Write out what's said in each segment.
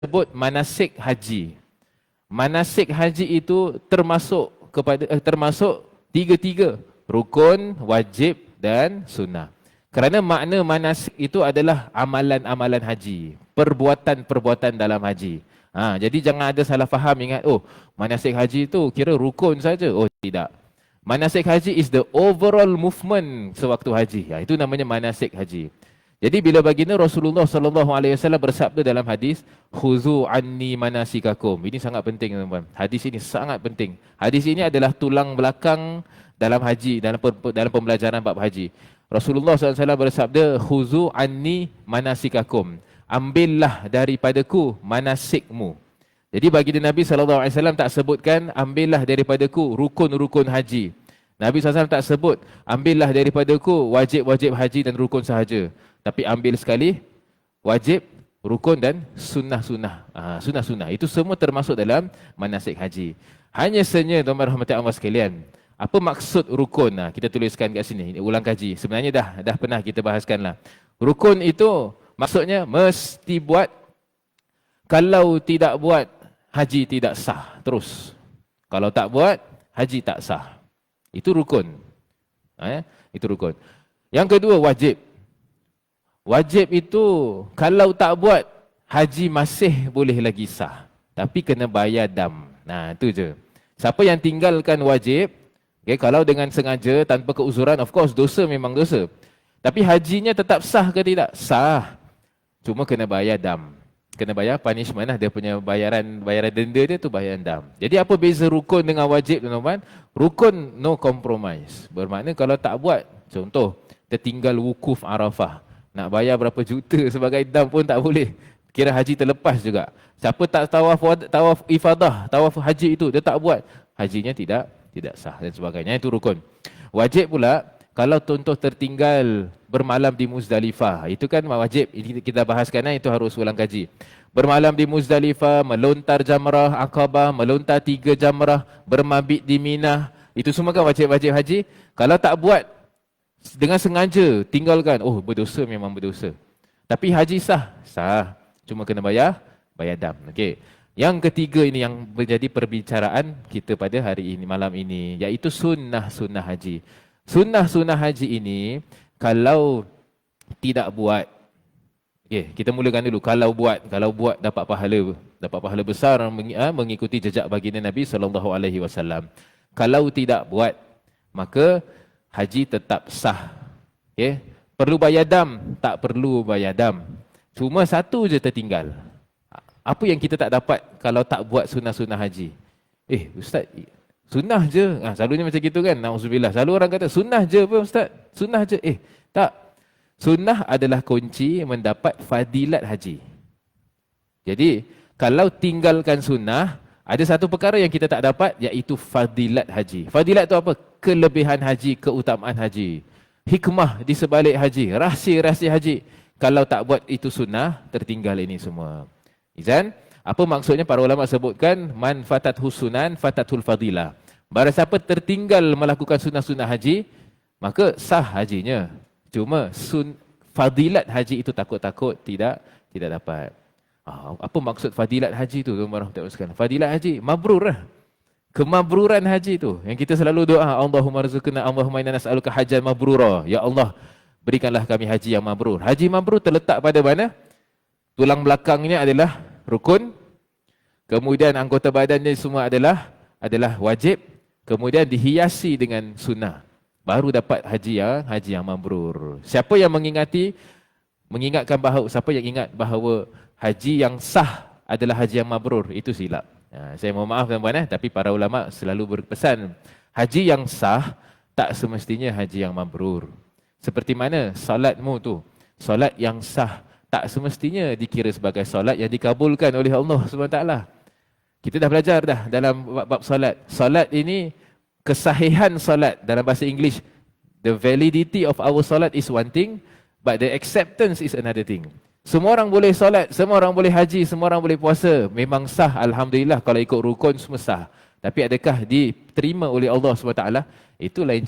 sebut manasik haji. Manasik haji itu termasuk tiga-tiga, rukun, wajib dan sunnah. Kerana makna manasik itu adalah amalan-amalan haji, perbuatan-perbuatan dalam haji. Jadi jangan ada salah faham, ingat, oh manasik haji itu kira rukun saja. Oh tidak. Manasik haji is the overall movement sewaktu haji. Itu namanya manasik haji. Jadi bila baginda Rasulullah SAW bersabda dalam hadis, khuzu anni manasikakum. Ini sangat penting, teman-teman. Hadis ini sangat penting. Hadis ini adalah tulang belakang dalam haji, dalam pembelajaran bab haji. Rasulullah SAW bersabda, khuzu anni manasikakum. Ambillah daripadaku manasikmu. Jadi baginda Nabi SAW tak sebutkan, ambillah daripadaku rukun-rukun haji. Nabi SAW tak sebut, ambillah daripadaku wajib-wajib haji dan rukun sahaja. Tapi ambil sekali wajib, rukun dan sunnah-sunnah. Sunnah-sunnah. Itu semua termasuk dalam manasik haji. Hanya saja, tuan-tuan rahmati Allah sekalian, apa maksud rukun? Kita tuliskan kat sini, ini ulang kaji. Sebenarnya dah pernah kita bahaskan lah. Rukun itu maksudnya mesti buat. Kalau tidak buat, haji tidak sah. Terus. Kalau tak buat, haji tak sah. Itu rukun. Itu rukun. Yang kedua, wajib. Wajib itu kalau tak buat, haji masih boleh lagi sah. Tapi kena bayar dam. Itu je. Siapa yang tinggalkan wajib, kalau dengan sengaja, tanpa keuzuran, of course dosa memang dosa. Tapi hajinya tetap sah ke tidak? Sah. Cuma kena bayar dam. Kena bayar punishment lah. Dia punya bayaran denda dia tu bayaran dam. Jadi apa beza rukun dengan wajib, tuan-tuan? Rukun no compromise. Bermakna kalau tak buat, contoh, tertinggal wukuf Arafah. Nak bayar berapa juta sebagai dam pun tak boleh. Kira haji terlepas juga. Siapa tak tawaf ifadah, tawaf haji itu, dia tak buat, hajinya tidak sah dan sebagainya. Itu rukun. Wajib pula, kalau contoh tertinggal bermalam di Muzdalifah, itu kan wajib. Ini kita bahaskan, itu harus ulang kaji. Bermalam di Muzdalifah, melontar jamrah Aqabah, melontar 3 jamrah, bermabit di Mina, itu semua kan wajib-wajib haji. Kalau tak buat, dengan sengaja tinggalkan, oh berdosa, memang berdosa. Tapi haji sah. Cuma kena bayar dam. Okey. Yang ketiga ini yang menjadi perbicaraan kita pada hari ini, malam ini, iaitu sunnah-sunnah haji. Sunnah-sunnah haji ini, kalau tidak buat, kita mulakan dulu. Kalau buat dapat pahala besar mengikuti jejak baginda Nabi SAW. Kalau tidak buat, maka haji tetap sah. Perlu bayar dam? Tak perlu bayar dam. Cuma satu je tertinggal. Apa yang kita tak dapat kalau tak buat sunnah-sunnah haji? Ustaz, sunnah je. Selalunya macam gitu kan. Na'udzubillah. Selalu orang kata, sunnah je apa Ustaz? Sunnah je. Tak. Sunnah adalah kunci mendapat fadilat haji. Jadi, kalau tinggalkan sunnah, ada satu perkara yang kita tak dapat, iaitu fadilat haji. Fadilat itu apa? Kelebihan haji, keutamaan haji. Hikmah di sebalik haji, rahsia-rahsia haji. Kalau tak buat itu sunnah, tertinggal ini semua. Izan, apa maksudnya para ulama sebutkan, man fatathu sunan, fatathul fadilah. Barang siapa tertinggal melakukan sunnah-sunnah haji, maka sah hajinya. Cuma fadilat haji itu takut-takut tidak dapat. Apa maksud fadilat haji itu? Fadilat haji, mabrur lah. Kemabruran haji itu yang kita selalu doa, Allahumma rizqna, Allahumma inna nas'aluka hajjan mabrura. Ya Allah, berikanlah kami haji yang mabrur. Haji mabrur terletak pada mana? Tulang belakangnya adalah rukun, kemudian anggota badannya semua adalah wajib, kemudian dihiasi dengan sunnah. Baru dapat haji yang mabrur. Siapa yang siapa yang ingat bahawa haji yang sah adalah haji yang mabrur, itu silap. Saya mohon maaf tuan-tuan, tapi para ulama selalu berpesan, haji yang sah tak semestinya haji yang mabrur. Seperti mana solatmu tu, solat yang sah tak semestinya dikira sebagai solat yang dikabulkan oleh Allah SWT. Kita dah belajar dalam bab solat. Solat ini, kesahihan solat dalam bahasa English, the validity of our solat is one thing, but the acceptance is another thing. Semua orang boleh solat, semua orang boleh haji, semua orang boleh puasa. Memang sah, Alhamdulillah, kalau ikut rukun semua sah. Tapi adakah diterima oleh Allah SWT? Itu lain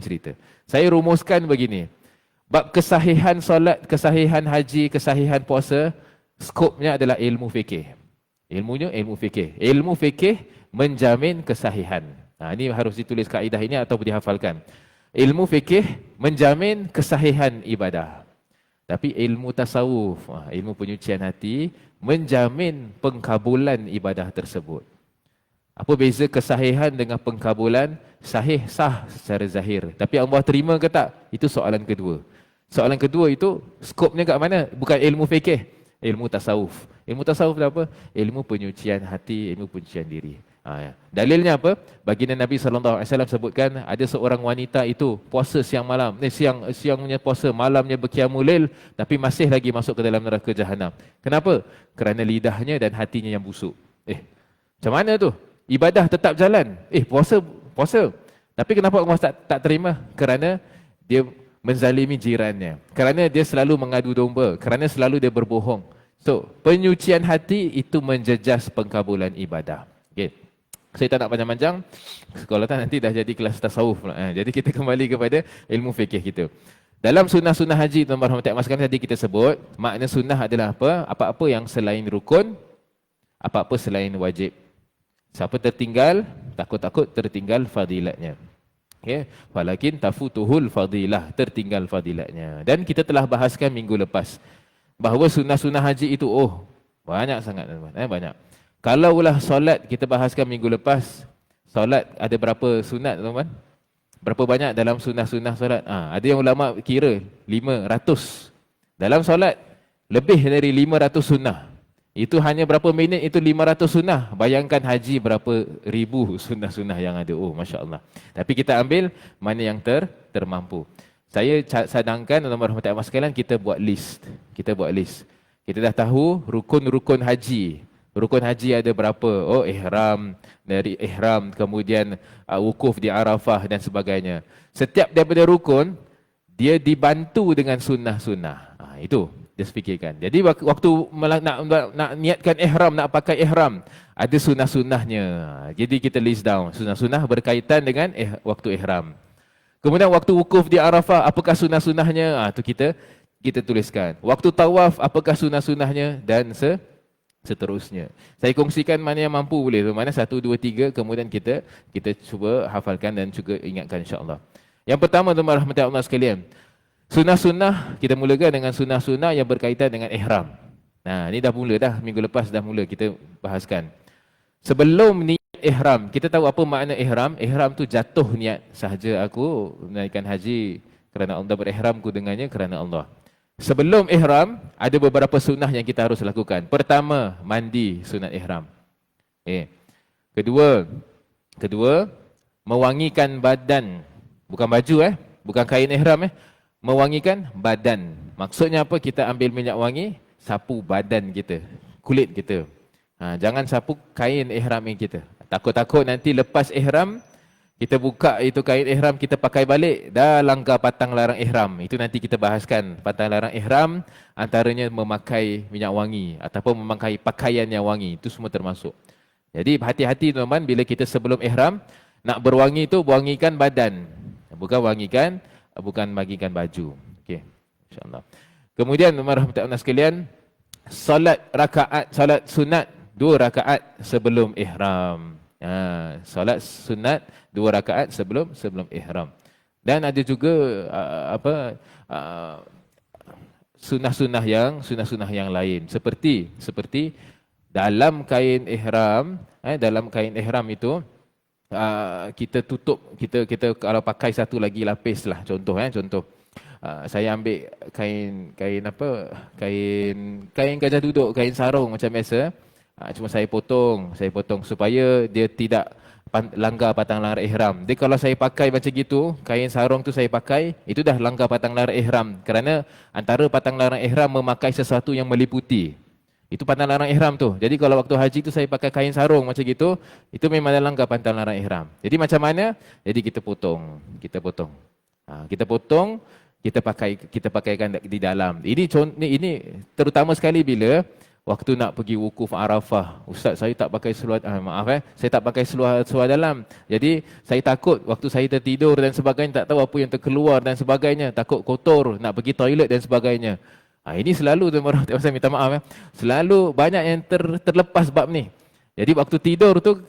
cerita. Saya rumuskan begini. Bab kesahihan solat, kesahihan haji, kesahihan puasa, skopnya adalah ilmu fikih. Ilmunya ilmu fikih. Ilmu fikih menjamin kesahihan. Ini harus ditulis kaedah ini atau dihafalkan. Ilmu fikih menjamin kesahihan ibadah. Tapi ilmu tasawuf, ilmu penyucian hati, menjamin pengkabulan ibadah tersebut. Apa beza kesahihan dengan pengkabulan? Sahih, sah secara zahir. Tapi Allah terima ke tak? Itu soalan kedua. Soalan kedua itu, skopnya kat mana? Bukan ilmu fikih, ilmu tasawuf. Ilmu tasawuf itu apa? Ilmu penyucian hati, ilmu penyucian diri. Dalilnya apa? Baginda Nabi SAW sebutkan, ada seorang wanita itu puasa siang malam, siangnya puasa, malamnya berqiyamul lail, tapi masih lagi masuk ke dalam neraka jahanam. Kenapa? Kerana lidahnya dan hatinya yang busuk. Macam mana tu? Ibadah tetap jalan. Puasa. Tapi kenapa Allah tak terima? Kerana dia menzalimi jirannya. Kerana dia selalu mengadu domba. Kerana selalu dia berbohong. So, penyucian hati itu menjejas pengkabulan ibadah. Okay. Saya tak nak panjang-panjang. Kalau tak nanti dah jadi kelas tasawuf. Jadi kita kembali kepada ilmu fikih kita. Dalam sunnah-sunnah haji, tuan-tuan rahmati Allah sekalian, tadi kita sebut, makna sunnah adalah apa? Apa-apa yang selain rukun, apa-apa selain wajib. Siapa tertinggal, takut-takut tertinggal fadilatnya. Okay. Walakin tafutuhul fadilah, tertinggal fadilatnya. Dan kita telah bahaskan minggu lepas bahawa sunnah-sunnah haji itu, banyak sangat, banyak. Kalau ulah solat, kita bahaskan minggu lepas, solat ada berapa sunat, teman-teman? Berapa banyak dalam sunnah-sunnah solat? Ada yang ulama kira 500. Dalam solat, lebih dari 500 sunnah. Itu hanya berapa minit, itu 500 sunnah. Bayangkan haji berapa ribu sunnah-sunnah yang ada. Masya Allah. Tapi kita ambil mana yang termampu. Saya sadangkan, tuan-tuan rahmati Allah sekalian, kita buat list. Kita dah tahu rukun-rukun haji. Rukun haji ada berapa? Ihram, dari ihram, kemudian wukuf di Arafah dan sebagainya. Setiap daripada rukun, dia dibantu dengan sunnah-sunnah. Itu, just fikirkan. Jadi waktu nak niatkan ihram, nak pakai ihram, ada sunnah-sunnahnya. Jadi kita list down. Sunnah-sunnah berkaitan dengan waktu ihram. Kemudian waktu wukuf di Arafah, apakah sunnah-sunnahnya? Itu kita tuliskan. Waktu tawaf, apakah sunnah-sunnahnya? Dan seterusnya. Saya kongsikan mana yang mampu boleh. Mana 1, 2, 3, kemudian kita cuba hafalkan dan juga ingatkan insya-Allah. Yang pertama, tuan-tuan rahmati Allah sekalian, sunnah-sunnah, kita mulakan dengan sunnah-sunnah yang berkaitan dengan ihram. Ini dah mula dah, minggu lepas dah mula kita bahaskan. Sebelum niat ihram, kita tahu apa makna ihram. Ihram tu jatuh niat, sahaja aku menaikkan haji kerana Allah, berihramku dengannya kerana Allah. Sebelum ihram, ada beberapa sunnah yang kita harus lakukan. Pertama, mandi, sunat ihram. Kedua, mewangikan badan. Bukan baju bukan kain ihram mewangikan badan. Maksudnya apa? Kita ambil minyak wangi, sapu badan kita, kulit kita. Jangan sapu kain ihram kita. Takut-takut nanti lepas ihram, kita buka itu kain ihram, kita pakai balik, dah langgar patang larang ihram. Itu nanti kita bahaskan. Patang larang ihram, antaranya memakai minyak wangi ataupun memakai pakaian yang wangi. Itu semua termasuk. Jadi hati-hati teman-teman, bila kita sebelum ihram, nak berwangi itu, wangikan badan. Bukan bagikan baju. Okey, insya-Allah. Kemudian rahmatullahi sekalian, solat sunat 2 rakaat sebelum ihram. Solat sunat 2 rakaat sebelum ihram. Dan ada juga sunnah-sunnah yang lain seperti dalam kain ihram, itu kita tutup, kita kalau pakai satu lagi lapis lah, contoh. Saya ambil kain gajah duduk, kain sarung macam biasa. Cuma saya potong supaya dia tidak langgar patang larang ihram. Jadi kalau saya pakai macam gitu, kain sarung tu saya pakai, itu dah langgar patang larang ihram. Kerana antara patang larang ihram memakai sesuatu yang meliputi. Itu patang larang ihram tu. Jadi kalau waktu haji tu saya pakai kain sarung macam gitu, itu memang dah langgar patang larang ihram. Jadi macam mana? Jadi kita potong. Kita pakaikan di dalam. Ini terutama sekali bila waktu nak pergi wukuf Arafah. Ustaz, saya tak pakai seluar, saya tak pakai seluar dalam. Jadi saya takut waktu saya tertidur dan sebagainya, tak tahu apa yang terkeluar dan sebagainya, takut kotor, nak pergi toilet dan sebagainya. Ini selalu tuan-tuan saya minta maaf ya. Selalu banyak yang terlepas bab ni. Jadi waktu tidur tu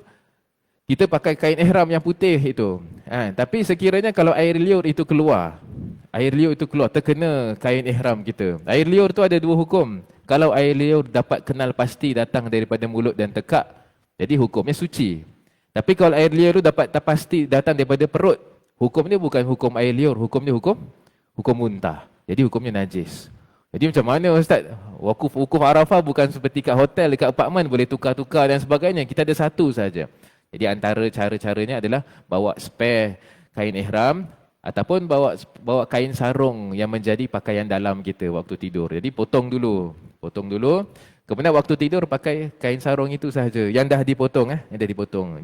kita pakai kain ihram yang putih itu. Tapi sekiranya kalau air liur itu keluar, terkena kain ihram kita. Air liur tu ada dua hukum. Kalau air liur dapat kenal pasti datang daripada mulut dan tekak, jadi hukumnya suci. Tapi kalau air liur tu dapat pasti datang daripada perut, hukumnya bukan hukum air liur, hukumnya hukum muntah. Jadi hukumnya najis. Jadi macam mana Ustaz? Wukuf Arafah bukan seperti kat hotel, dekat apartmen boleh tukar-tukar dan sebagainya. Kita ada satu saja. Jadi antara cara-caranya adalah bawa spare kain ihram ataupun bawa kain sarung yang menjadi pakaian dalam kita waktu tidur. Jadi potong dulu. Kemudian waktu tidur pakai kain sarung itu sahaja yang dah dipotong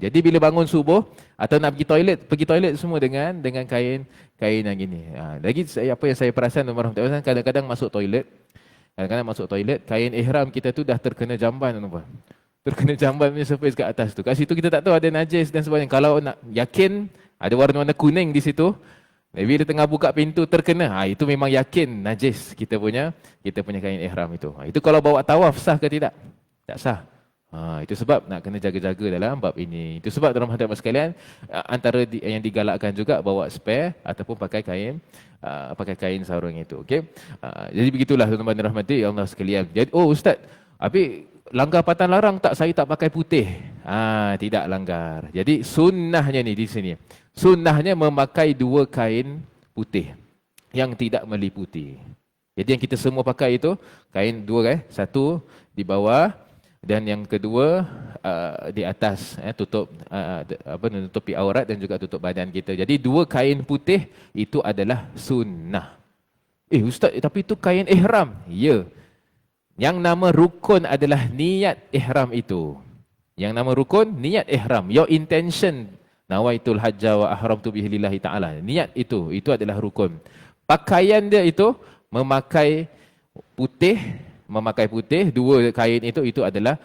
Jadi bila bangun subuh atau nak pergi toilet semua dengan kain yang gini. Lagi apa yang saya perasan kadang-kadang masuk toilet, kain ihram kita tu dah terkena jamban tuan-tuan. Terkena jamban punya surface kat atas tu. Kat situ kita tak tahu ada najis dan sebagainya. Kalau nak yakin ada warna-warna kuning di situ, bila tengah buka pintu terkena, itu memang yakin najis kita punya kain ihram itu. Itu kalau bawa tawaf sah ke tidak? Tak sah. Itu sebab nak kena jaga-jaga dalam bab ini. Itu sebab dalam hadirat sekalian, antara yang digalakkan juga bawa spare ataupun pakai kain sarung itu. Okey. Jadi begitulah tuan-tuan dan rahmati Allah sekalian. Jadi Ustaz, habis langgar patan larang tak saya tak pakai putih? Tidak langgar. Jadi sunnahnya ni di sini. Sunnahnya memakai dua kain putih yang tidak meliputi. Jadi yang kita semua pakai itu kain dua, satu di bawah dan yang kedua di atas, menutupi aurat dan juga tutup badan kita. Jadi dua kain putih itu adalah sunnah. Ustaz, tapi itu kain ihram. Ya. Yang nama rukun adalah niat ihram itu. Yang nama rukun, niat ihram. Your intention. Nawaitul hajja wa ahramtu bihi lillahi ta'ala. Niat itu adalah rukun. Pakaian dia itu memakai putih, dua kain itu adalah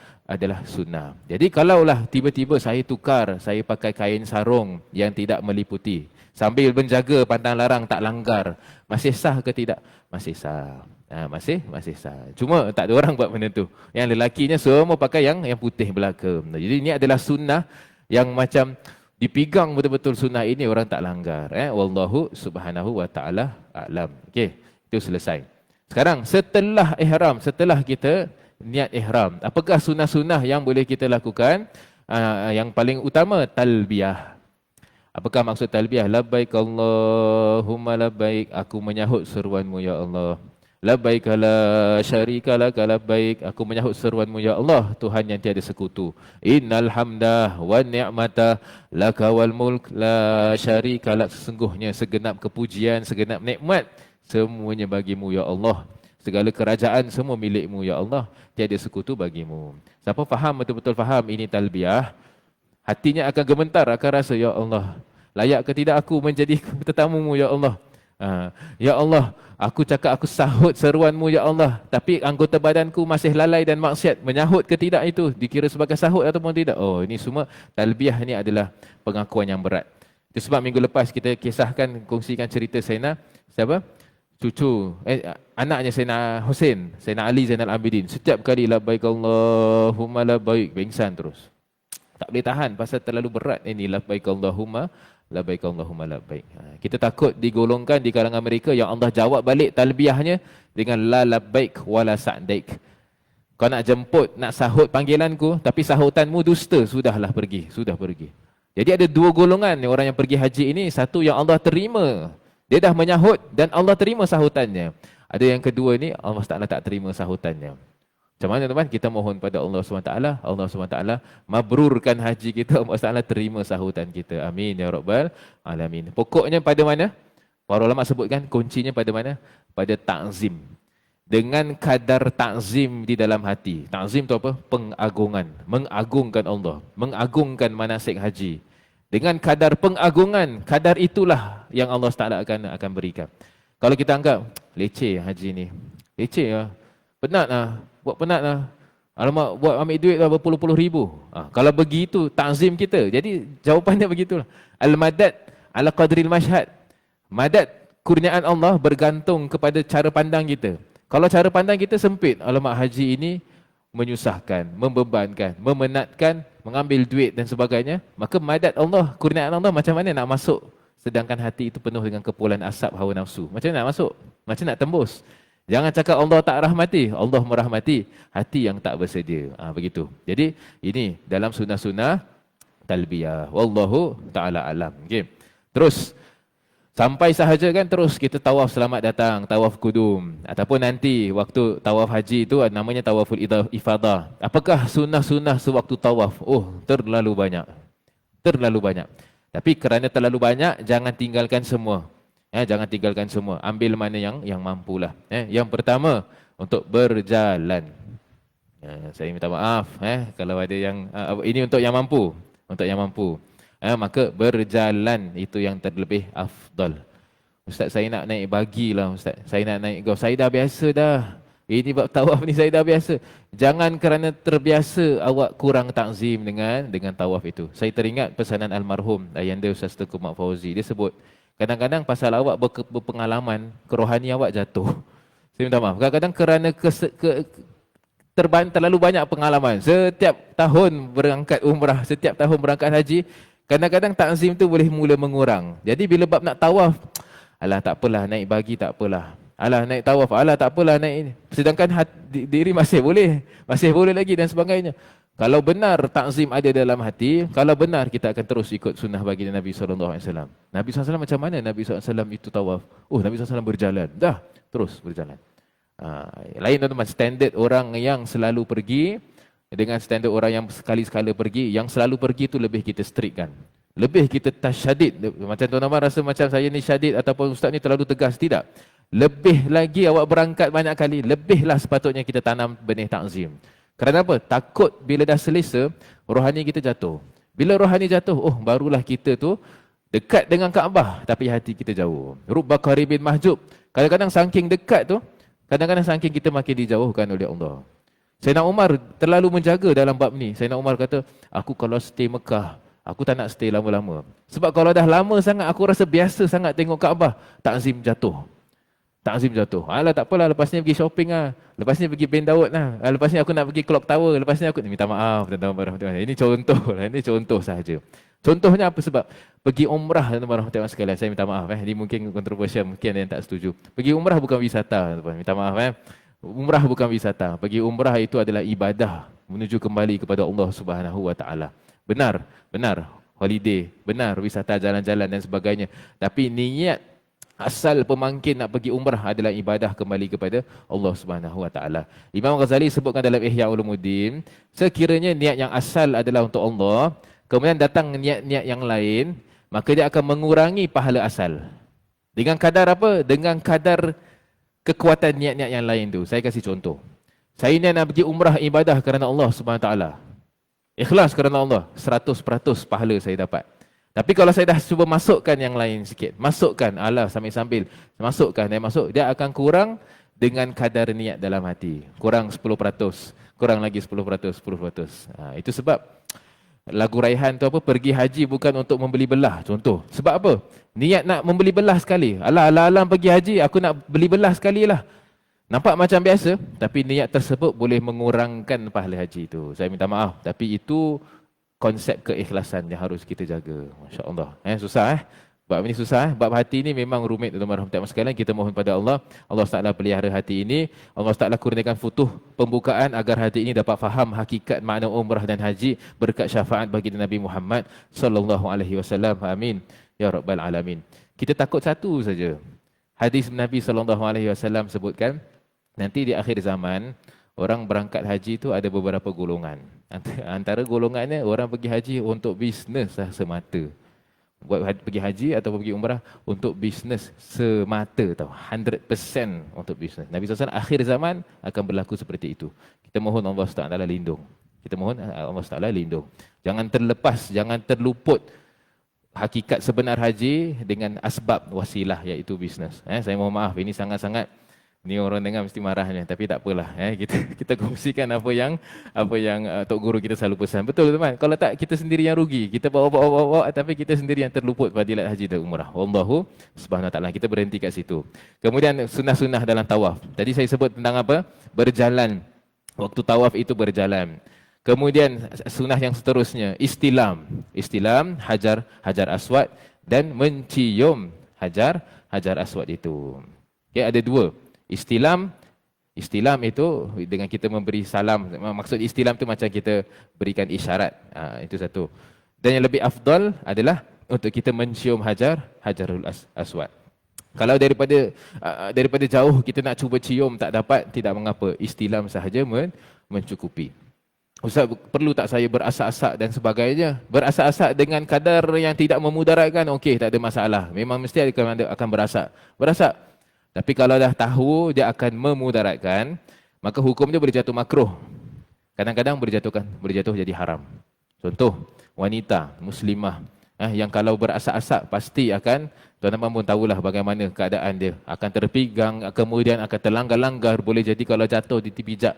sunnah. Jadi kalaulah tiba-tiba saya tukar, saya pakai kain sarung yang tidak meliputi, sambil menjaga pantang larang tak langgar, masih sah ke tidak? Masih sah. Masih sah. Cuma tak ada orang buat benda tu. Yang lelakinya semua pakai yang putih belaka. Jadi ini adalah sunnah yang macam dipegang betul-betul sunnah ini orang tak langgar. Wallahu subhanahu wa ta'ala a'lam. Okey, itu selesai. Sekarang setelah ihram, setelah kita niat ihram, apakah sunnah-sunnah yang boleh kita lakukan? Yang paling utama talbiyah. Apakah maksud talbiyah? Labbaik Allahumma labbaik, aku menyahut seruanmu ya Allah. Labbaik la syarika lak labbaik, aku menyahut seruanmu ya Allah, Tuhan yang tiada sekutu. Innal hamda wan ni'mata laka wal mulk la syarika lak, sesungguhnya segenap kepujian, segenap nikmat semuanya bagimu ya Allah. Segala kerajaan semua milikmu ya Allah, tiada sekutu bagimu. Siapa faham, betul-betul faham ini talbiyah, hatinya akan gemetar, akan rasa ya Allah, layak ke tidak aku menjadi tetamumu ya Allah. Ya Allah, aku cakap aku sahut seruanmu ya Allah, tapi anggota badanku masih lalai dan maksiat. Menyahut ke tidak itu dikira sebagai sahut ataupun tidak? Ini semua talbiyah ni adalah pengakuan yang berat. Itu sebab minggu lepas kita kisahkan, kongsikan cerita Sayyidina siapa? Anaknya Sayyidina Hussein, Sayyidina Ali Zainal Abidin. Setiap kali labbaik Allahumma labbaik, pingsan terus. Tak boleh tahan pasal terlalu berat ini labbaik Allahumma labbaik. Kita takut digolongkan di kalangan mereka yang Allah jawab balik talbiyahnya dengan la labbaik wala sa'daik. Kau nak jemput, nak sahut panggilanku, tapi sahutanmu dusta, sudah pergi. Jadi ada dua golongan orang yang pergi haji ini. Satu yang Allah terima, dia dah menyahut dan Allah terima sahutannya. Ada yang kedua ni Allah Taala tak terima sahutannya. Macam mana teman? Kita mohon pada Allah SWT, Allah SWT mabrurkan haji kita, Allah SWT terima sahutan kita. Amin ya rabbal alamin. Pokoknya pada mana? Para ulama sebutkan kuncinya pada mana? Pada ta'zim. Dengan kadar ta'zim di dalam hati. Ta'zim tu apa? Pengagungan. Mengagungkan Allah. Mengagungkan manasik haji. Dengan kadar pengagungan, kadar itulah yang Allah SWT akan berikan. Kalau kita anggap, leceh haji ni. Leceh lah. Penat lah. Buat penat lah. Alamak, buat ambil duit lah berpuluh-puluh ribu. Kalau begitu ta'zim kita. Jadi jawapannya begitulah. Al-madad ala qadril mashhad. Madad, kurniaan Allah bergantung kepada cara pandang kita. Kalau cara pandang kita sempit, alamak haji ini menyusahkan, membebankan, memenatkan, mengambil duit dan sebagainya, maka madat Allah, kurniaan Allah macam mana nak masuk sedangkan hati itu penuh dengan kepulan asap hawa nafsu. Macam mana nak masuk? Macam nak tembus? Jangan cakap Allah tak rahmati, Allah merahmati hati yang tak bersedia. Begitu. Jadi ini dalam sunnah-sunnah talbiyah. Wallahu ta'ala alam. Okay. Terus sampai sahaja kan, terus kita tawaf selamat datang, tawaf kudum. Ataupun nanti waktu tawaf haji itu namanya tawaful ifadah. Apakah sunnah-sunnah sewaktu tawaf? Oh, terlalu banyak. Terlalu banyak. Tapi kerana terlalu banyak, jangan tinggalkan semua. Jangan tinggalkan semua. Ambil mana yang mampulah. Yang pertama, untuk berjalan. Saya minta maaf kalau ada yang ini untuk yang mampu. Untuk yang mampu. Maka berjalan itu yang terlebih afdal. Ustaz, saya nak naik bagi lah Ustaz. Saya nak naik golf. Saya dah biasa dah. Ini bab tawaf ni saya dah biasa. Jangan kerana terbiasa awak kurang takzim dengan tawaf itu. Saya teringat pesanan almarhum Ayanda Ustaz Tengku Mak Fauzi. Dia sebut, kadang-kadang pasal awak berpengalaman, kerohani awak jatuh. Saya minta maaf. Kadang-kadang kerana terlalu banyak pengalaman. Setiap tahun berangkat umrah, setiap tahun berangkat haji, kadang-kadang takzim tu boleh mula mengurang. Jadi bila bab nak tawaf, alah tak apalah, naik bagi tak apalah. Alah naik tawaf, alah tak apalah naik ini. Sedangkan diri masih boleh lagi dan sebagainya. Kalau benar takzim ada dalam hati, kalau benar kita akan terus ikut sunnah baginda Nabi SAW. Nabi SAW macam mana Nabi SAW itu tawaf? Oh, Nabi SAW berjalan. Dah, terus berjalan. Lain teman-teman, standard orang yang selalu pergi dengan standard orang yang sekali-sekala pergi. Yang selalu pergi itu lebih kita strict kan. Lebih kita tasyadid. Macam tuan-tuan rasa macam saya ni syadid ataupun ustaz ni terlalu tegas. Tidak. Lebih lagi awak berangkat banyak kali, lebihlah sepatutnya kita tanam benih takzim. Kerana apa? Takut bila dah selesa, rohani kita jatuh. Bila rohani jatuh, oh barulah kita tu dekat dengan Kaabah tapi hati kita jauh. Rubba qaribin mahjub. Kadang-kadang saking dekat tu, kadang-kadang saking kita makin dijauhkan oleh Allah. Sayyidina Umar terlalu menjaga dalam bab ni. Sayyidina Umar kata, aku kalau stay Mekah, aku tak nak stay lama-lama. Sebab kalau dah lama sangat, aku rasa biasa sangat tengok Kaabah, takzim jatuh. Takzim jatuh. Alah tak apalah, lepas ni pergi shopping lah. Lepas ni pergi Ben Daud lah. Lepas ni aku nak pergi Clock Tower. Lepas ni aku minta maaf. Ini contoh lah. Ini contoh sahaja. Contohnya apa sebab? Pergi umrah teman-teman sekalian. Saya minta maaf. Ini mungkin kontroversial. Mungkin ada yang tak setuju. Pergi umrah bukan wisata. Minta maaf. Umrah bukan wisata. Pergi umrah itu adalah ibadah. Menuju kembali kepada Allah Subhanahu Wa Taala. Benar. Benar. Holiday. Benar. Wisata jalan-jalan dan sebagainya. Tapi niat asal pemangkin nak pergi umrah adalah ibadah kembali kepada Allah Subhanahu Wa Taala. Imam Ghazali sebutkan dalam Ihya Ulumuddin, sekiranya niat yang asal adalah untuk Allah, kemudian datang niat-niat yang lain, maka dia akan mengurangi pahala asal. Dengan kadar apa? Dengan kadar kekuatan niat-niat yang lain tu. Saya kasih contoh. Saya ni nak pergi umrah ibadah kerana Allah Subhanahu Wa Taala. Ikhlas kerana Allah, 100% pahala saya dapat. Tapi kalau saya dah cuba masukkan yang lain sikit, masukkan, sambil-sambil, masukkan, dia akan kurang dengan kadar niat dalam hati. Kurang 10%, kurang lagi 10%. Itu sebab lagu Raihan tu apa, pergi haji bukan untuk membeli belah, contoh. Sebab apa? Niat nak membeli belah sekali. Alam pergi haji, aku nak beli belah sekali lah. Nampak macam biasa, tapi niat tersebut boleh mengurangkan pahala haji itu. Saya minta maaf, tapi itu konsep keikhlasan yang harus kita jaga. Masya Allah. Susah Bab ini susah. Bab hati ini memang rumit tuan-tuan rahmatan sekalian. Kita mohon pada Allah. Allah Ta'ala pelihara hati ini. Allah Ta'ala kurniakan futuh pembukaan agar hati ini dapat faham hakikat makna umrah dan haji berkat syafaat bagi Nabi Muhammad sallallahu alaihi wasallam. Amin. Ya Rabbal Alamin. Kita takut satu saja. Hadis Nabi sallallahu alaihi wasallam sebutkan, nanti di akhir zaman, orang berangkat haji itu ada beberapa golongan. Antara golongannya orang pergi haji untuk bisnes semata. Pergi haji atau pergi umrah untuk bisnes semata tau. 100% untuk bisnes. Nabi SAW akhir zaman akan berlaku seperti itu. Kita mohon Allah SWT lindung. Kita mohon Allah SWT lindung. Jangan terlepas, jangan terluput hakikat sebenar haji dengan asbab wasilah iaitu bisnes. Saya mohon maaf, ini sangat-sangat Ni orang dengar mesti marahnya, tapi tak apalah. Kita kongsikan apa yang Tok Guru kita selalu pesan. Betul teman. Kalau tak kita sendiri yang rugi. Kita bawa, tapi kita sendiri yang terluput fadilat haji dan umrah. Wallahu subhanahu wa ta'ala. Kita berhenti kat situ. Kemudian sunnah-sunnah dalam tawaf. Tadi saya sebut tentang apa? Berjalan. Waktu tawaf itu berjalan. Kemudian sunnah yang seterusnya, istilam. Istilam, hajar aswad dan mencium hajar aswad itu. Okay, ada dua. Istilam itu dengan kita memberi salam. Maksud istilam tu macam kita berikan isyarat. Itu satu. Dan yang lebih afdal adalah untuk kita mencium hajarul aswad. Kalau daripada jauh kita nak cuba cium tak dapat, tidak mengapa. Istilam sahaja mencukupi. Ustaz, perlu tak saya berasak-asak dan sebagainya? Berasak-asak dengan kadar yang tidak memudaratkan, okey, tak ada masalah. Memang mesti akan berasak. Tapi kalau dah tahu dia akan memudaratkan, maka hukum dia boleh jatuh makruh. Kadang-kadang berjatuh jadi haram. Contoh, wanita muslimah yang kalau berasak-asak pasti akan, tuan-tuan pun tahulah bagaimana keadaan dia. Akan terpigang, kemudian akan terlanggar-langgar, boleh jadi kalau jatuh dipijak.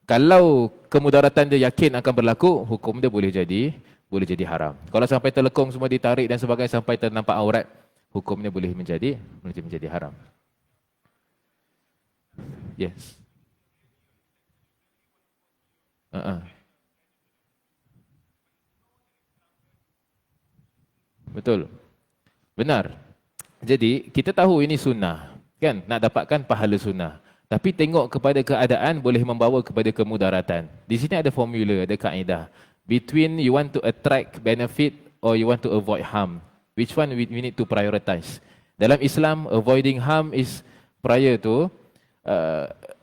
Kalau kemudaratan dia yakin akan berlaku, hukum dia boleh jadi haram. Kalau sampai terlekong semua ditarik dan sebagainya sampai ternampak aurat, hukumnya boleh menjadi haram. Yes. Betul. Benar. Jadi kita tahu ini sunnah, kan? Nak dapatkan pahala sunnah. Tapi tengok kepada keadaan boleh membawa kepada kemudaratan. Di sini ada formula, ada kaedah. Between you want to attract benefit or you want to avoid harm. Which one we need to prioritize? Dalam Islam, avoiding harm is prior to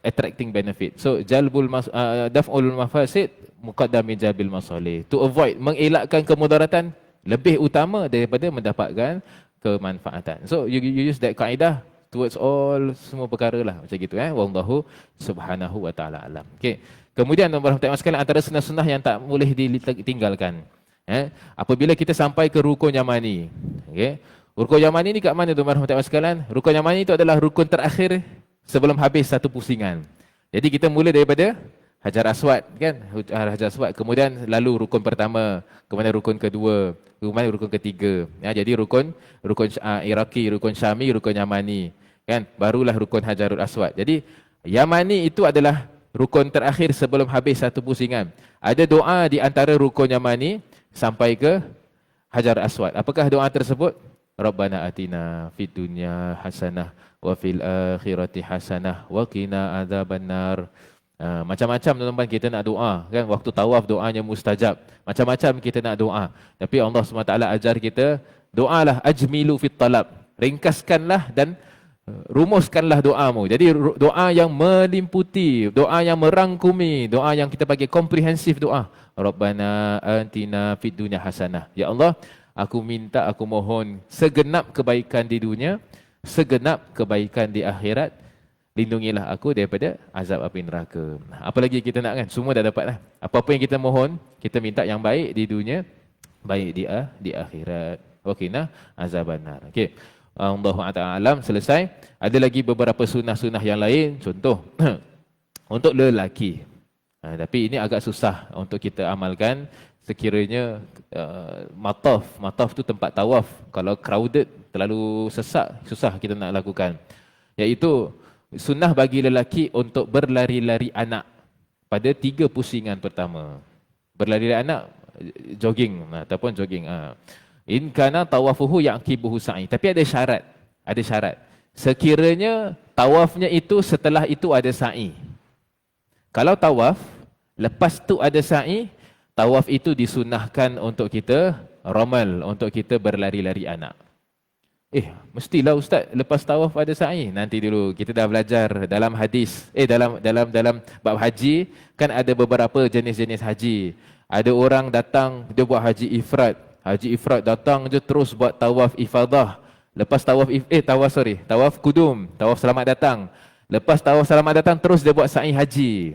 attracting benefit. So daf'ul mafasid muqaddam min jalbil masalih. To avoid, mengelakkan kemudaratan lebih utama daripada mendapatkan kemanfaatan. So you use that kaedah towards all semua perkara lah macam gitu wallahu subhanahu wa taala alam. Okey. Kemudian tuan-tuan sekalian, antara sunnah-sunnah yang tak boleh ditinggalkan apabila kita sampai ke rukun yamani. Okey. Rukun yamani ni kat mana tuan-tuan sekalian? Rukun yamani itu adalah rukun terakhir sebelum habis satu pusingan. Jadi kita mula daripada Hajar Aswad, kan? Hajar Aswad, kemudian lalu rukun pertama, kemudian rukun kedua, kemudian rukun ketiga. Jadi rukun Iraqi, rukun Syami, rukun Yamani, kan? Barulah rukun Hajarul Aswad. Jadi Yamani itu adalah rukun terakhir sebelum habis satu pusingan. Ada doa di antara rukun Yamani sampai ke Hajar Aswad. Apakah doa tersebut? Rabbana atina fid dunya hasanah wa fil akhirati hasanah wa qina adzabannar. Macam-macam tuan-tuan kita nak doa, kan? Waktu tawaf doanya mustajab. Macam-macam kita nak doa. Tapi Allah SWT ajar kita, doalah ajmilu fit talab. Ringkaskanlah dan rumuskanlah doamu. Jadi doa yang melimputi, doa yang merangkumi, doa yang kita bagi komprehensif doa. Rabbana atina fid dunya hasanah. Ya Allah, aku minta, aku mohon segenap kebaikan di dunia, segenap kebaikan di akhirat. Lindungilah aku daripada azab api neraka. Apa lagi kita nak, kan? Semua dah dapat lah. Apa-apa yang kita mohon, kita minta yang baik di dunia, baik di akhirat. Waqina azabannar. Okey. Allahu a'lam. Selesai. Ada lagi beberapa sunnah-sunnah yang lain. Contoh untuk lelaki. Tapi ini agak susah untuk kita amalkan sekiranya mataf tu tempat tawaf. Kalau crowded, terlalu sesak, susah kita nak lakukan. Iaitu sunnah bagi lelaki untuk berlari-lari anak pada 3 pusingan pertama. Berlari-lari anak, jogging ataupun jogging. In kana tawafuhu yaqibuhu sa'i. Tapi ada syarat. Sekiranya tawafnya itu setelah itu ada sa'i. Kalau tawaf lepas tu ada sa'i, tawaf itu disunnahkan untuk kita ramal, untuk kita berlari-lari anak. Mestilah ustaz lepas tawaf ada sa'i. Nanti dulu kita dah belajar dalam hadis. Dalam bab haji kan ada beberapa jenis-jenis haji. Ada orang datang dia buat haji ifrad. Haji ifrad datang je terus buat tawaf ifadah. Lepas tawaf kudum, tawaf selamat datang. Lepas tawaf selamat datang terus dia buat sa'i haji.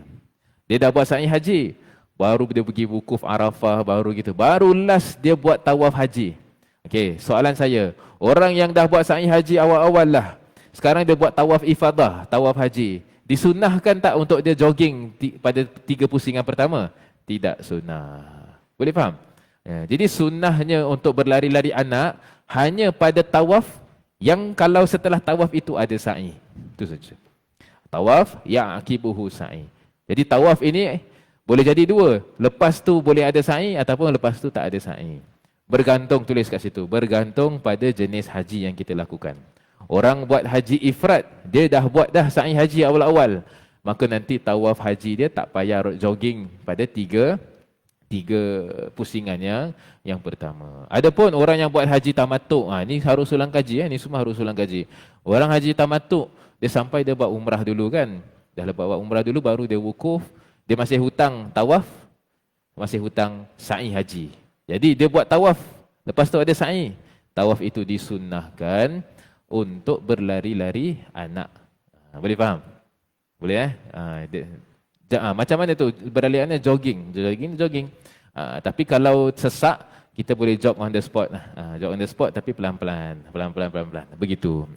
Dia dah buat sa'i haji, baru dia pergi wukuf Arafah, baru gitu. Baru last dia buat tawaf haji. Okey, soalan saya, orang yang dah buat sa'i haji awal-awal lah, Sekarang dia buat tawaf ifadah, tawaf haji. Disunnahkan tak untuk dia jogging pada 3 pusingan pertama? Tidak sunnah. Boleh faham? Ya, jadi sunnahnya untuk berlari-lari anak hanya pada tawaf yang kalau setelah tawaf itu ada sa'i. Itu saja. Tawaf yang akibuhu sa'i. Jadi tawaf ini boleh jadi 2. Lepas tu boleh ada sa'i ataupun lepas tu tak ada sa'i. Bergantung, tulis kat situ. Bergantung pada jenis haji yang kita lakukan. Orang buat haji ifrat, dia dah buat dah sa'i haji awal-awal. Maka nanti tawaf haji dia tak payah jogging pada 3 pusingan yang pertama. Adapun orang yang buat haji tamatuk, ni harus ulang kaji, ni semua harus ulang kaji. Orang haji tamatuk, dia sampai dia buat umrah dulu kan. Dah lepas buat umrah dulu baru dia wukuf, dia masih hutang tawaf, masih hutang sa'i haji. Jadi dia buat tawaf, lepas tu ada sa'i. Tawaf itu disunnahkan untuk berlari-lari anak. Boleh faham? Boleh macam mana tu berlari-lari jogging. Tapi kalau sesak, kita boleh jog on the spot. Jog on the spot tapi pelan-pelan. Begitu.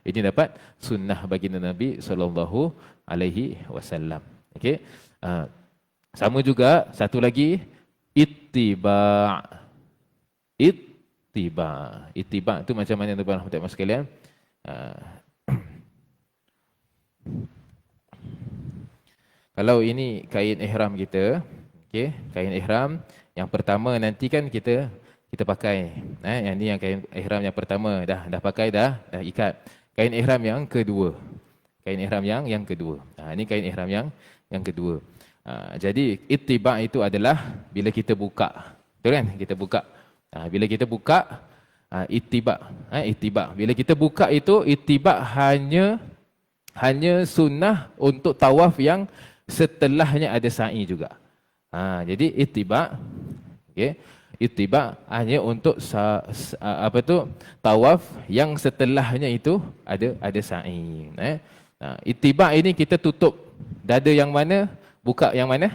Ini dapat sunnah baginda Nabi sallallahu alaihi wasallam. Okey. Sama juga satu lagi ittiba. Ittiba tu macam mana tuan-tuan dan puan sekalian? Kalau ini kain ihram kita, okey, kain ihram yang pertama nanti kan kita pakai. Yang ni yang kain ihram yang pertama dah pakai dah ikat. Kain ihram yang kedua. Kain ihram yang kedua. Ini kain ihram yang kedua. Jadi ittiba itu adalah bila kita buka. Betul kan? Kita buka. Bila kita buka ittiba. Bila kita buka itu ittiba hanya sunnah untuk tawaf yang setelahnya ada sa'i juga. Jadi ittiba, okey. Ittiba hanya untuk tawaf yang setelahnya itu ada sa'i. Ittiba ini kita tutup dada yang mana, buka yang mana?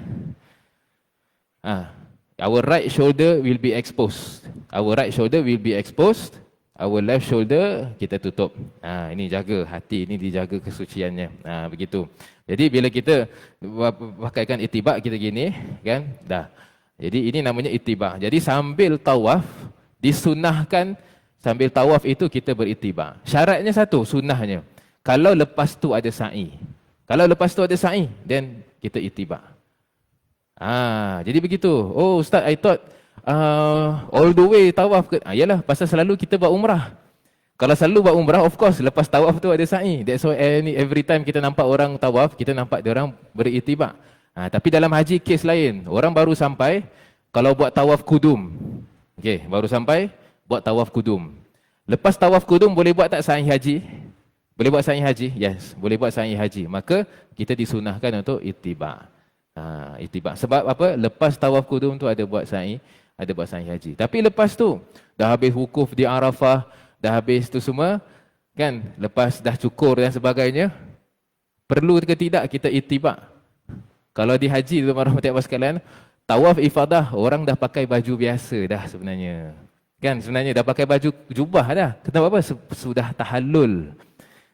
Our right shoulder will be exposed. Our right shoulder will be exposed. Our left shoulder kita tutup. Ini jaga hati, ini dijaga kesuciannya. Begitu. Jadi bila kita pakaikan ittiba kita gini, kan? Dah. Jadi ini namanya ittiba. Jadi sambil tawaf disunnahkan, sambil tawaf itu kita berittiba. Syaratnya satu, sunnahnya. Kalau lepas tu ada sa'i. Kalau lepas tu ada sa'i, then kita ittiba. Jadi begitu. Oh Ustaz, I thought all the way tawaf ke? Yalah, pasal selalu kita buat umrah. Kalau selalu buat umrah, of course, lepas tawaf tu ada sa'i. That's why every time kita nampak orang tawaf, kita nampak dia orang berittiba. Tapi dalam haji kes lain. Orang baru sampai, kalau buat tawaf kudum. Okey, baru sampai, buat tawaf kudum. Lepas tawaf kudum, boleh buat tak sa'i haji? Boleh buat sa'i haji? Yes, boleh buat sa'i haji. Maka, kita disunahkan untuk ittiba. Ittiba. Sebab apa? Lepas tawaf kudum tu ada buat sa'i haji. Tapi lepas tu dah habis wukuf di Arafah, dah habis tu semua, kan? Lepas dah cukur dan sebagainya, perlu ke tidak kita ittiba? Kalau di haji tu warahmatullahi wabarakatuh, tawaf ifadah orang dah pakai baju biasa dah sebenarnya. Kan sebenarnya dah pakai baju jubah dah. Kenapa apa? Sudah tahallul.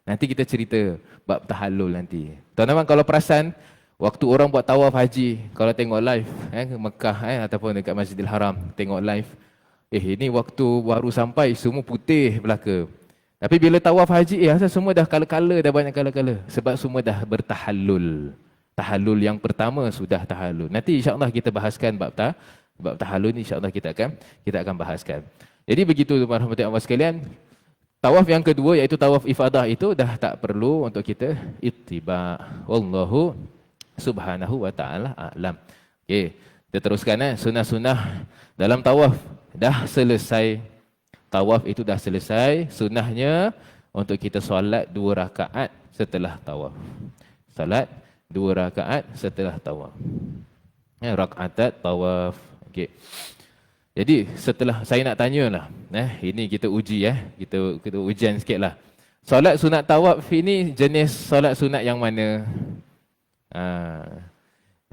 Nanti kita cerita bab tahallul nanti. Tuan-tuan kalau perasan, waktu orang buat tawaf haji, kalau tengok live Mekah ataupun dekat Masjidil Haram, tengok live, ini waktu baru sampai semua putih belaka. Tapi bila tawaf haji, asal semua dah kala-kala, dah banyak kala-kala. Sebab semua dah bertahallul. Tahallul yang pertama sudah tahallul. Nanti insya-Allah kita bahaskan bab tahallul ni, insya-Allah kita akan bahaskan. Jadi begitu tuan-tuan dan puan sekalian. Tawaf yang kedua iaitu tawaf ifadah itu dah tak perlu untuk kita ittiba. Wallahu subhanahu wa ta'ala a'lam. Okey, kita teruskan sunnah-sunnah dalam tawaf. Dah selesai. Tawaf itu dah selesai. Sunnahnya untuk kita solat 2 rakaat setelah tawaf. Solat 2 rakaat setelah tawaf. Rakaatat tawaf. Okey. Jadi setelah saya nak tanyalah, ini kita uji kita ujian sikitlah. Solat sunat tawaf ini jenis solat sunat yang mana?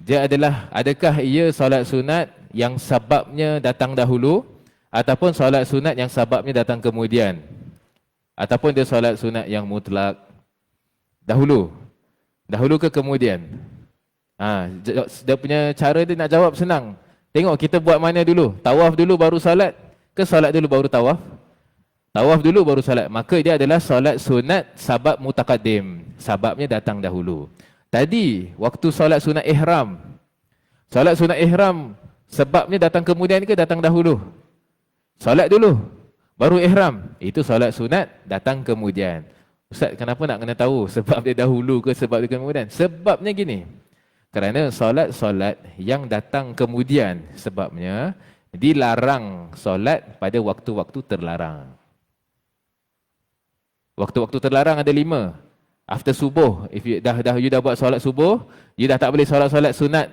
Dia adakah ia solat sunat yang sababnya datang dahulu ataupun solat sunat yang sababnya datang kemudian? Ataupun dia solat sunat yang mutlak dahulu. Dahulu ke kemudian? Dia punya cara dia nak jawab senang. Tengok kita buat mana dulu? Tawaf dulu baru solat ke solat dulu baru tawaf? Tawaf dulu baru solat. Maka dia adalah solat sunat sabab mutaqaddim. Sababnya datang dahulu. Tadi waktu solat sunat ihram. Solat sunat ihram sebabnya datang kemudian ke datang dahulu? Solat dulu baru ihram. Itu solat sunat datang kemudian. Ustaz, kenapa nak kena tahu sebab dia dahulu ke sebab dia kemudian? Sebabnya gini. Kerana solat-solat yang datang kemudian sebabnya dilarang solat pada waktu-waktu terlarang. Waktu-waktu terlarang ada 5. After subuh, if you dah buat solat subuh, you dah tak boleh solat-solat sunat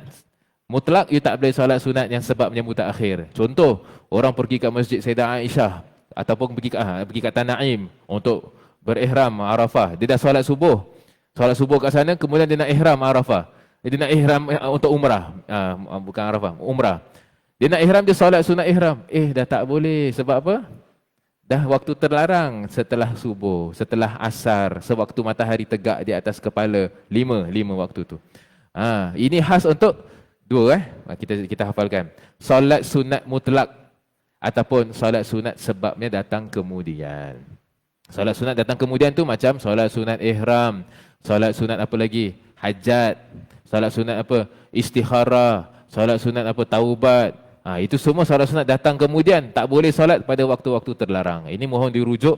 mutlak, you tak boleh solat sunat yang sebabnya mutaakhir. Contoh, orang pergi ke Masjid Sayyidah Aisyah ataupun pergi ke Tanah Naim untuk berihram Arafah. Dia dah solat subuh. Solat subuh kat sana, kemudian dia nak ihram Arafah. Dia nak ihram untuk umrah. Bukan Arafah, umrah. Dia nak ihram, dia solat sunat ihram. Dah tak boleh. Sebab apa? Dah waktu terlarang setelah subuh, setelah asar, sewaktu matahari tegak di atas kepala. 5 waktu tu. Ini khas untuk 2 kita hafalkan. Solat sunat mutlak ataupun solat sunat sebabnya datang kemudian. Solat sunat datang kemudian tu macam solat sunat ihram, solat sunat apa lagi? Hajat, solat sunat apa? Istikharah, solat sunat apa? Taubat. Itu semua solat sunat datang kemudian. Tak boleh solat pada waktu-waktu terlarang. Ini mohon dirujuk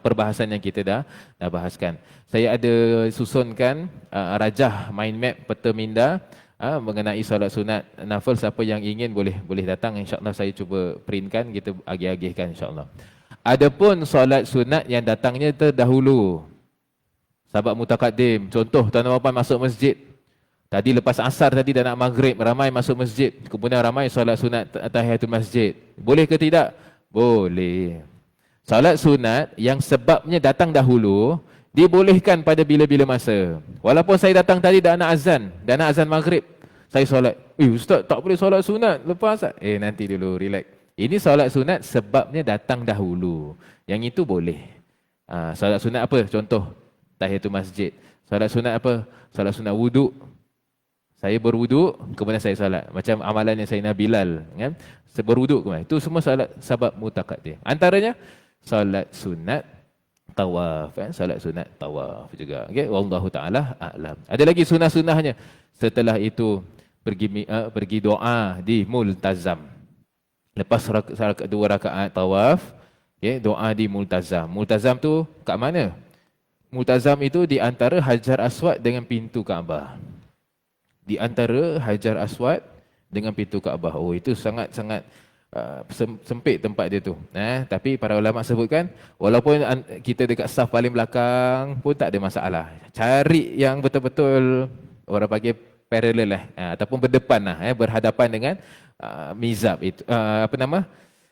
perbahasan yang kita dah bahaskan. Saya ada susunkan rajah mind map peta minda mengenai solat sunat nafil. Siapa yang ingin boleh datang, insya-Allah saya cuba printkan, kita agih-agihkan insya-Allah. Adapun solat sunat yang datangnya terdahulu sebab mutaqaddim. Contoh, tuan-tuan dan puan masuk masjid. Tadi lepas asar tadi dah nak maghrib, ramai masuk masjid. Kemudian ramai solat sunat tahiyatul masjid. Boleh ke tidak? Boleh. Solat sunat yang sebabnya datang dahulu dibolehkan pada bila-bila masa. Walaupun saya datang tadi dah nak azan maghrib. Saya solat. Ustaz, tak boleh solat sunat lepas asar. Nanti dulu, relax. Ini solat sunat sebabnya datang dahulu. Yang itu boleh. Solat sunat apa? Contoh, tahiyatul masjid. Solat sunat apa? Solat sunat wuduk. Saya berwuduk, kemudian saya salat. Macam amalan yang Sayyidina Bilal, kan? Saya berwuduk kemudian. Itu semua salat sebab mutaqaddim. Antaranya salat sunat tawaf, salat sunat tawaf juga. Okey, wallahu taala a'lam. Ada lagi sunah-sunahnya. Setelah itu pergi doa di multazam. Lepas 2 rakaat tawaf, okey, doa di multazam. Multazam tu kat mana? Multazam itu di antara Hajar Aswad dengan pintu Kaabah. Di antara Hajar Aswad dengan pintu Kaabah. Itu sangat-sangat sempit tempat dia tu. Tapi para ulama sebutkan, walaupun kita dekat saf paling belakang pun tak ada masalah. Cari yang betul-betul orang panggil parallel ataupun berdepan berhadapan dengan mizab itu.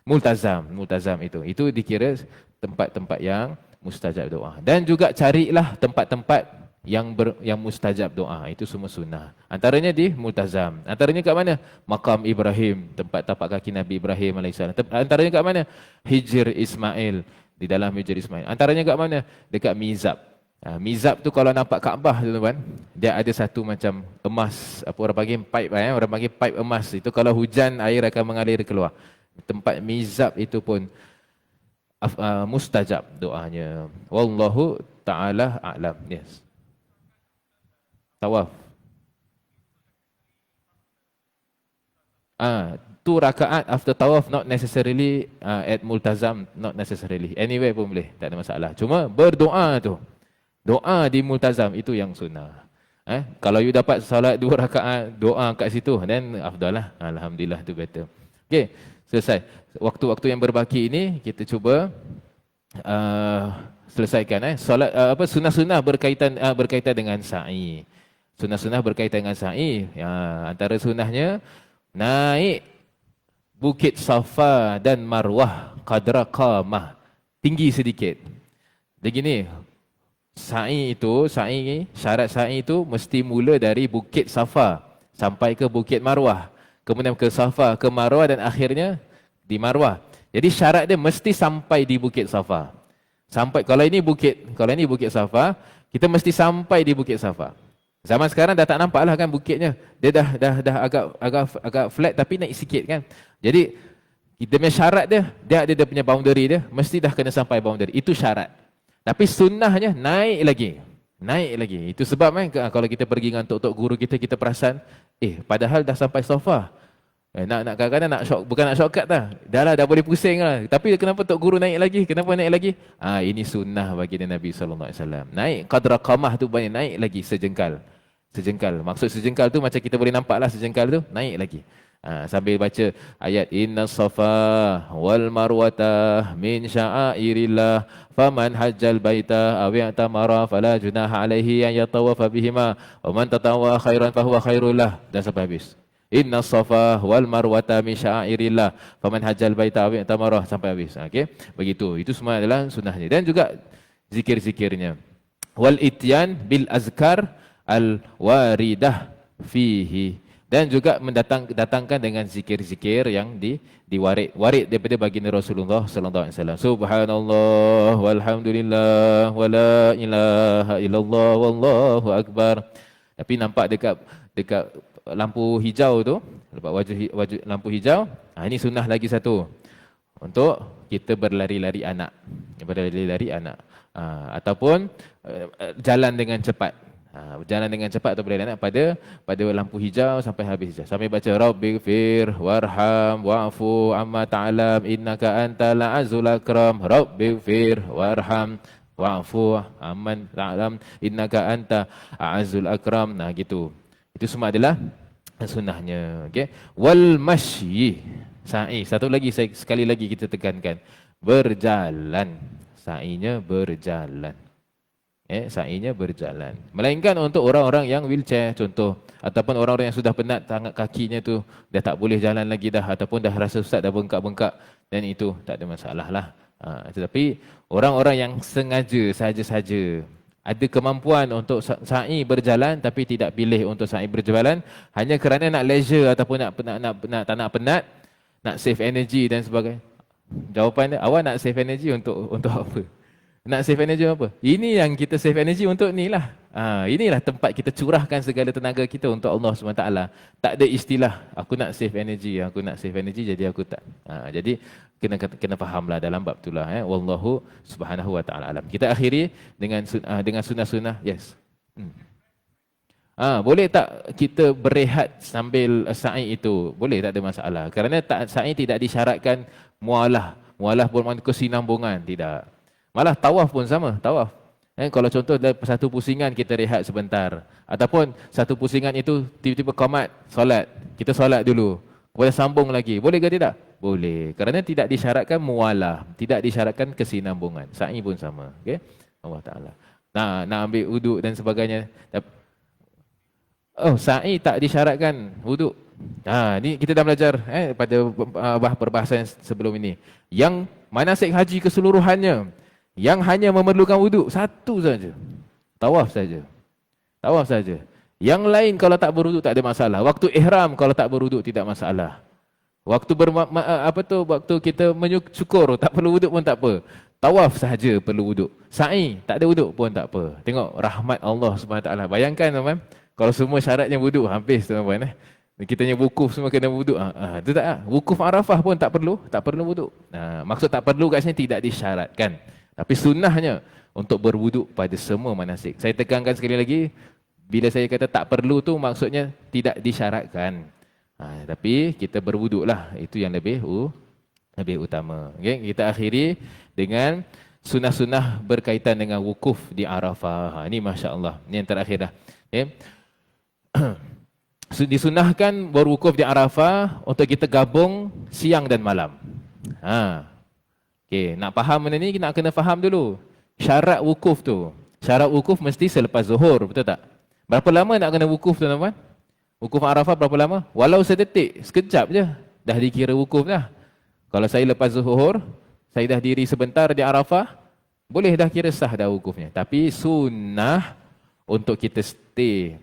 Multazam itu. Itu dikira tempat-tempat yang mustajab doa. Dan juga carilah tempat-tempat yang mustajab doa. Itu semua sunnah. Antaranya di multazam. Antaranya kat mana? Makam Ibrahim, tempat tapak kaki Nabi Ibrahim AS. Antaranya kat mana? Hijr Ismail, di dalam Hijr Ismail. Antaranya kat mana? Dekat mizab. Mizab tu kalau nampak Kaabah, tuan-tuan, dia ada satu macam emas, apa orang panggil pipe, orang panggil pipe emas. Itu kalau hujan air akan mengalir keluar. Tempat mizab itu pun mustajab doanya. Wallahu taala a'lam. Yes. Tawaf. 2 rakaat after tawaf, not necessarily at multazam, not necessarily. Anywhere pun boleh, tak ada masalah. Cuma berdoa tu. Doa di multazam itu yang sunnah. Kalau you dapat solat 2 rakaat, doa kat situ, then afdal lah. Alhamdulillah, tu better. Okey, selesai. Waktu-waktu yang berbaki ini kita cuba selesaikan. Solat sunnah-sunnah berkaitan dengan sa'i. Sunnah-sunnah berkaitan dengan sa'i. Antara sunnahnya naik Bukit Safa dan Marwah qadra qamah, tinggi sedikit. Begini, syarat sa'i itu mesti mula dari Bukit Safa sampai ke Bukit Marwah, kemudian ke Safa, ke Marwah dan akhirnya di Marwah. Jadi syarat dia mesti sampai di Bukit Safa. Sampai kalau ini Bukit Safa, kita mesti sampai di Bukit Safa. Zaman sekarang dah tak nampak lah kan bukitnya. Dia dah agak flat tapi naik sikit kan. Jadi kita punya syarat dia ada dia punya boundary dia, mesti dah kena sampai boundary. Itu syarat. Tapi sunnahnya naik lagi. Naik lagi. Itu sebab kalau kita pergi dengan tok-tok guru kita, kita perasan, padahal dah sampai Safa. Nak kadang-kadang bukan nak shortcut dah. Dah boleh pusing lah. Tapi kenapa tok guru naik lagi? Kenapa naik lagi? Ini sunnah bagi Nabi sallallahu alaihi wasallam. Naik qadra qamah tu banyak, naik lagi sejengkal. Sejengkal. Maksud sejengkal tu macam kita boleh nampak lah sejengkal tu, naik lagi. Sambil baca ayat inna safa wal marwata min sya'airillah faman hajjal baita aw i'tamara fala junaha alaihi an yatawafa bihima wa man tatawwa khairan fahuwa khairul lah, dan sampai habis. Inna safa wal marwata min sya'airillah faman hajjal baita aw i'tamara, sampai habis. Okey, begitu. Itu semua adalah sunnahnya, dan juga zikir-zikirnya. Wal ityan bil azkar al waridah fihi, dan juga datangkan dengan zikir-zikir yang warid daripada baginda Rasulullah sallallahu alaihi wasallam. Subhanallah walhamdulillah wala ilaha illallah wallahu akbar. Tapi nampak dekat lampu hijau tu, lepas wajah lampu hijau, ini sunnah lagi satu untuk kita berlari-lari anak. Ataupun jalan dengan cepat. Berjalan dengan cepat atau berlari pada lampu hijau sampai habis hijau. Sampai baca Rabbighfir warham wa'fu amma ta'lam innaka antal azizul akram. Rabbighfir warham wa'fu amma ta'lam innaka anta azizul akram. Gitu. Itu semua adalah sunnahnya. Okey. Wal masyi, sa'i. Satu lagi, sekali lagi kita tekankan. Berjalan. Sa'inya berjalan. Sa'inya berjalan. Melainkan untuk orang-orang yang wheelchair contoh, ataupun orang-orang yang sudah penat tangan kakinya tu dah tak boleh jalan lagi dah, ataupun dah rasa susah, dah bengkak-bengkak, dan itu tak ada masalah lah. Tetapi orang-orang yang sengaja saja-saja ada kemampuan untuk sa'i berjalan tapi tidak pilih untuk sa'i berjalan hanya kerana nak leisure ataupun tak nak penat, nak save energy dan sebagainya. Jawapan dia, awak nak save energy untuk apa? Nak save energy apa? Ini yang kita save energy untuk ni lah. Inilah tempat kita curahkan segala tenaga kita untuk Allah SWT. Tak ada istilah, aku nak save energy, jadi aku tak. Jadi kena fahamlah dalam bab itulah. Wallahu subhanahu wa ta'ala alam. Kita akhiri dengan sunnah-sunnah. Yes. Boleh tak kita berehat sambil sa'i itu? Boleh, tak ada masalah. Kerana sa'i tidak disyaratkan mualah. Mualah bermakna kesinambungan, tidak. Malah tawaf pun sama, tawaf. Kalau contoh satu pusingan kita rehat sebentar, ataupun satu pusingan itu tiba-tiba qamat, solat. Kita solat dulu, boleh sambung lagi. Boleh ke tidak? Boleh. Kerana tidak disyaratkan mualah, tidak disyaratkan kesinambungan. Sa'i pun sama. Okey? Allah Taala. Nak ambil wuduk dan sebagainya. Sa'i tak disyaratkan wuduk. Ni kita dah belajar pada perbahasan sebelum ini. Yang manasik haji keseluruhannya, yang hanya memerlukan wuduk satu saja. Tawaf saja. Tawaf saja. Yang lain kalau tak berwuduk tak ada masalah. Waktu ihram kalau tak berwuduk tidak masalah. Waktu waktu kita menyukur tak perlu wuduk pun tak apa. Tawaf saja perlu wuduk. Sa'i tak ada wuduk pun tak apa. Tengok rahmat Allah SWT. Bayangkan teman, kalau semua syaratnya wuduk, habis teman. Kita punya wukuf semua kena wuduk. Itu tak. Wukuf Arafah pun tak perlu wuduk. Maksud tak perlu kat sini tidak disyaratkan. Tapi sunnahnya untuk berwuduk pada semua manasik. Saya tekankan sekali lagi, bila saya kata tak perlu tu maksudnya tidak disyaratkan. Tapi kita berwuduklah, itu yang lebih utama. Okay? Kita akhiri dengan sunnah-sunnah berkaitan dengan wukuf di Arafah. Ini Masya Allah. Ini yang terakhir dah. Okay? Disunahkan berwukuf di Arafah untuk kita gabung siang dan malam. Okay, nak faham benda ni, nak kena faham dulu syarat wukuf tu. Syarat wukuf mesti selepas zuhur, betul tak? Berapa lama nak kena wukuf tuan-tuan? Wukuf Arafah berapa lama? Walau sedetik, sekejap je dah dikira wukuf dah. Kalau saya lepas zuhur, saya dah diri sebentar di Arafah, boleh dah kira sah dah wukufnya. Tapi sunnah untuk kita stay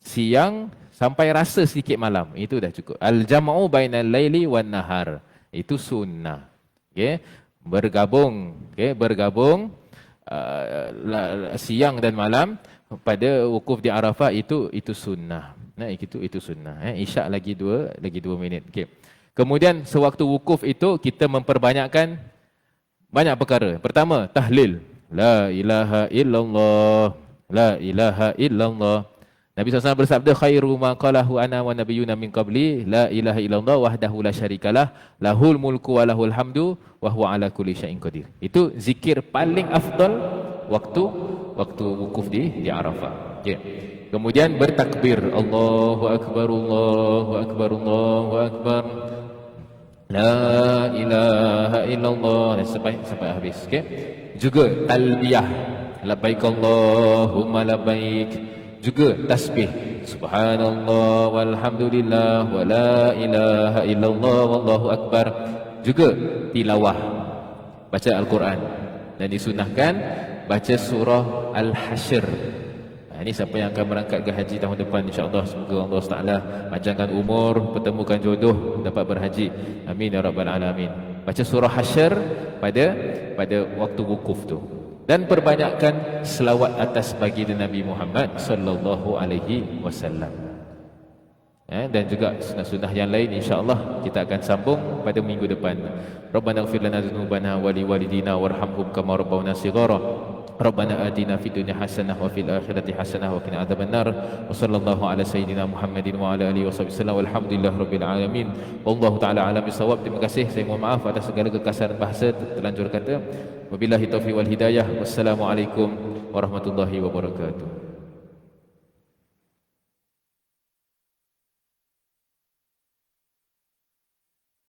siang sampai rasa sedikit malam, itu dah cukup. Al-jam'u bainal laili wan nahar, itu sunnah. Okay? Bergabung, okay? Bergabung siang dan malam pada wukuf di Arafah itu sunnah. Nah, itu sunnah. Isyak lagi 2 minit. Okay. Kemudian sewaktu wukuf itu kita memperbanyakkan banyak perkara. Pertama, tahlil. La ilaha illallah. La ilaha illallah. Nabi SAW bersabda, khairu ma qalahu ana wa nabiyyuna min qabli, la ilaha illallah wahdahu la syarikalah, lahul mulku wa lahul hamdu wa huwa ala kulli syai'in qadir. Itu zikir paling afdal waktu wukuf di Arafah. Okay. Kemudian bertakbir, Allahu akbar, Allahu akbar, Allahu akbar. La ilaha illallah, sampai habis. Okay. Juga talbiyah, labbaik Allahumma labbaik. Juga tasbih, subhanallah walhamdulillah wa la ilaha illallah wallahu akbar. Juga tilawah, baca Al-Quran, dan disunahkan baca surah Al-Hashr. Ini siapa yang akan berangkat ke haji tahun depan, insya-Allah, semoga Allah Taala panjangkan umur, pertemukan jodoh, dapat berhaji. Amin ya rabbal alamin. Baca surah Hashr pada waktu wukuf tu. Dan perbanyakkan selawat atas baginda Nabi Muhammad sallallahu alaihi wasallam. Dan juga sunnah-sunnah yang lain, insya-Allah kita akan sambung pada minggu depan. Rabbana ighfir lana dzunubana wa liwalidina warhamhum kama rabbawna shighara. Rabbana atina fid dunya hasanah wa fil akhirati hasanah wa qina adzabannar. Wa sallallahu ala sayyidina Muhammadin wa ala alihi wasallam. Walhamdulillahirabbil alamin. Wallahu taala alam bisawab. Terima kasih. Saya mohon maaf atas segala kekasaran bahasa, terlanjur kata. Wabillahi taufiq wal hidayah. Wassalamualaikum warahmatullahi wabarakatuh.